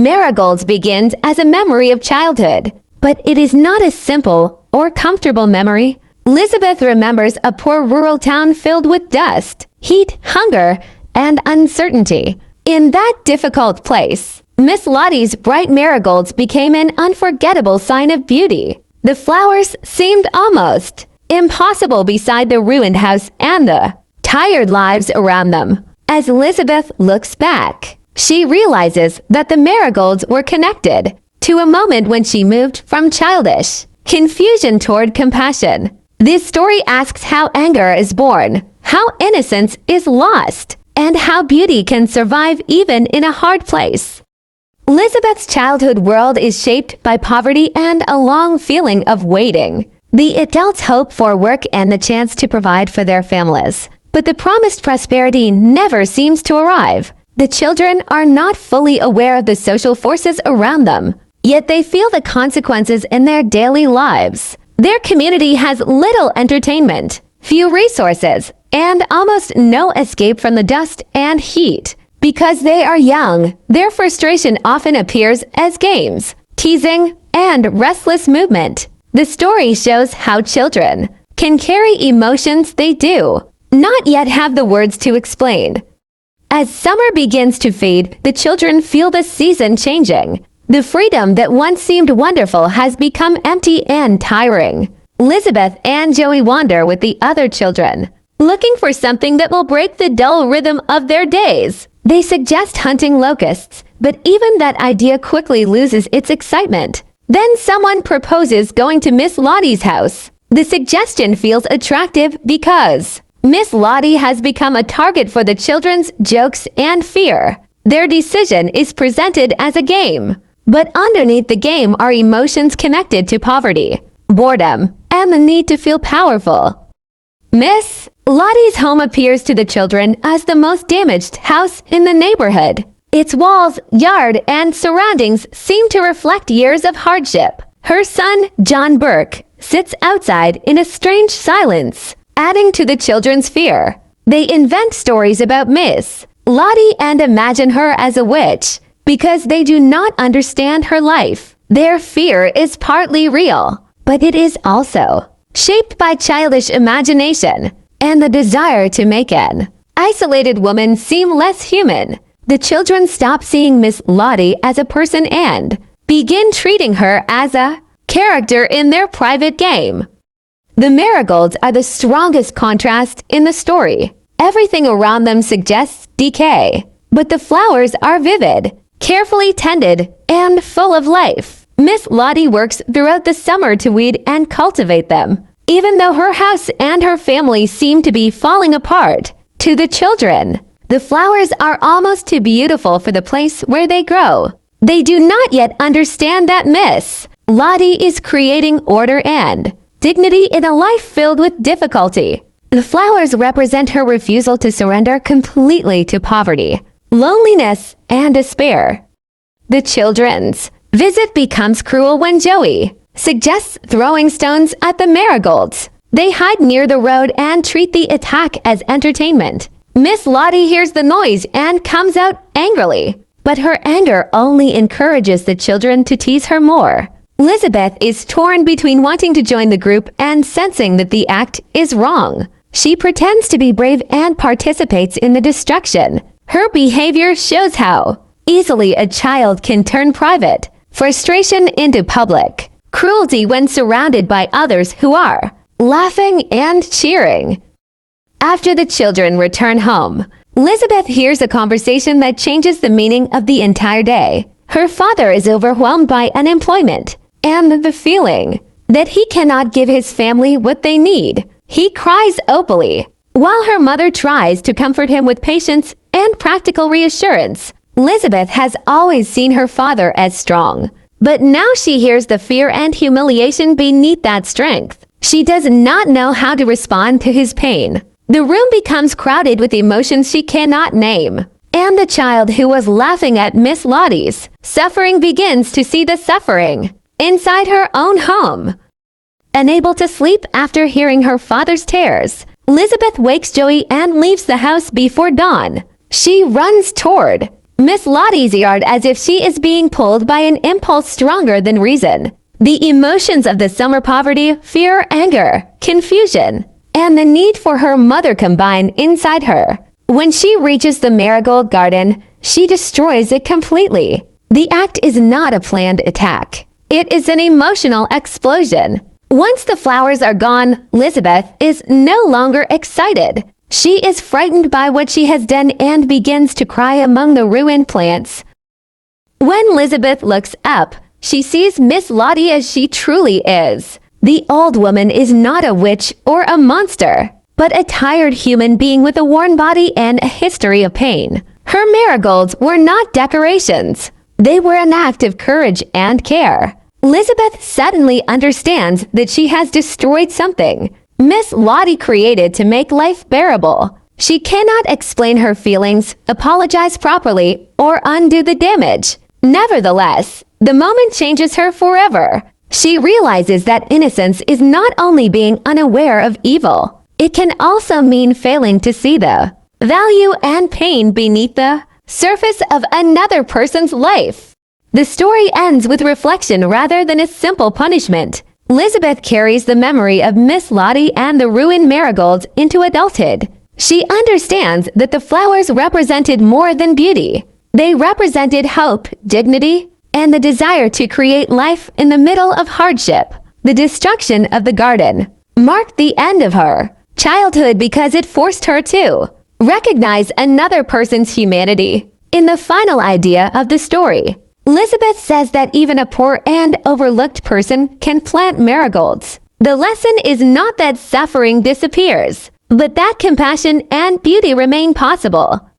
Marigolds begins as a memory of childhood, but it is not a simple or comfortable memory. Lizabeth remembers a poor rural town filled with dust, heat, hunger, and uncertainty. In that difficult place, Miss Lottie's bright marigolds became an unforgettable sign of beauty. The flowers seemed almost impossible beside the ruined house and the tired lives around them. As Lizabeth looks back, she realizes that the marigolds were connected to a moment when she moved from childish confusion toward compassion. This story asks how anger is born, how innocence is lost, and how beauty can survive even in a hard place. Lizabeth's childhood world is shaped by poverty and a long feeling of waiting. The adults hope for work and the chance to provide for their families, but the promised prosperity never seems to arrive. The children are not fully aware of the social forces around them, yet they feel the consequences in their daily lives. Their community has little entertainment, few resources, and almost no escape from the dust and heat. Because they are young, their frustration often appears as games, teasing, and restless movement. The story shows how children can carry emotions they do not yet have the words to explain. As summer begins to fade, the children feel the season changing. The freedom that once seemed wonderful has become empty and tiring. Lizabeth and Joey wander with the other children, looking for something that will break the dull rhythm of their days. They suggest hunting locusts, but even that idea quickly loses its excitement. Then someone proposes going to Miss Lottie's house. The suggestion feels attractive because Miss Lottie has become a target for the children's jokes and fear. Their decision is presented as a game, but underneath the game are emotions connected to poverty, boredom, and the need to feel powerful. Miss Lottie's home appears to the children as the most damaged house in the neighborhood. Its walls, yard, and surroundings seem to reflect years of hardship. Her son, John Burke, sits outside in a strange silence, adding to the children's fear. They invent stories about Miss Lottie and imagine her as a witch because they do not understand her life. Their fear is partly real, but it is also shaped by childish imagination and the desire to make an isolated woman seem less human. The children stop seeing Miss Lottie as a person and begin treating her as a character in their private game. The marigolds are the strongest contrast in the story. Everything around them suggests decay, but the flowers are vivid, carefully tended, and full of life. Miss Lottie works throughout the summer to weed and cultivate them, even though her house and her family seem to be falling apart. To the children, the flowers are almost too beautiful for the place where they grow. They do not yet understand that Miss Lottie is creating order and dignity in a life filled with difficulty. The flowers represent her refusal to surrender completely to poverty, loneliness, and despair. The children's visit becomes cruel when Joey suggests throwing stones at the marigolds. They hide near the road and treat the attack as entertainment. Miss Lottie hears the noise and comes out angrily, but her anger only encourages the children to tease her more. Lizabeth is torn between wanting to join the group and sensing that the act is wrong. She pretends to be brave and participates in the destruction. Her behavior shows how easily a child can turn private frustration into public cruelty when surrounded by others who are laughing and cheering. After the children return home, Lizabeth hears a conversation that changes the meaning of the entire day. Her father is overwhelmed by unemployment and the feeling that he cannot give his family what they need. He cries openly, while her mother tries to comfort him with patience and practical reassurance. Lizabeth has always seen her father as strong, but now she hears the fear and humiliation beneath that strength. She does not know how to respond to his pain. The room becomes crowded with emotions she cannot name, and the child who was laughing at Miss Lottie's suffering begins to see the suffering inside her own home. Unable to sleep after hearing her father's tears, Lizabeth wakes Joey and leaves the house before dawn. She runs toward Miss Lottie's yard as if she is being pulled by an impulse stronger than reason. The emotions of the summer poverty, fear, anger, confusion, and the need for her mother combine inside her. When she reaches the marigold garden, she destroys it completely. The act is not a planned attack. It is an emotional explosion. Once the flowers are gone, Lizabeth is no longer excited. She is frightened by what she has done and begins to cry among the ruined plants. When Lizabeth looks up, she sees Miss Lottie as she truly is. The old woman is not a witch or a monster, but a tired human being with a worn body and a history of pain. Her marigolds were not decorations. They were an act of courage and care. Lizabeth suddenly understands that she has destroyed something Miss Lottie created to make life bearable. She cannot explain her feelings, apologize properly, or undo the damage. Nevertheless, the moment changes her forever. She realizes that innocence is not only being unaware of evil, it can also mean failing to see the value and pain beneath the surface of another person's life. The story ends with reflection rather than a simple punishment. Lizabeth carries the memory of Miss Lottie and the ruined marigolds into adulthood. She understands that the flowers represented more than beauty. They represented hope, dignity, and the desire to create life in the middle of hardship. The destruction of the garden marked the end of her childhood because it forced her to recognize another person's humanity. In the final idea of the story, Lizabeth says that even a poor and overlooked person can plant marigolds. The lesson is not that suffering disappears, but that compassion and beauty remain possible.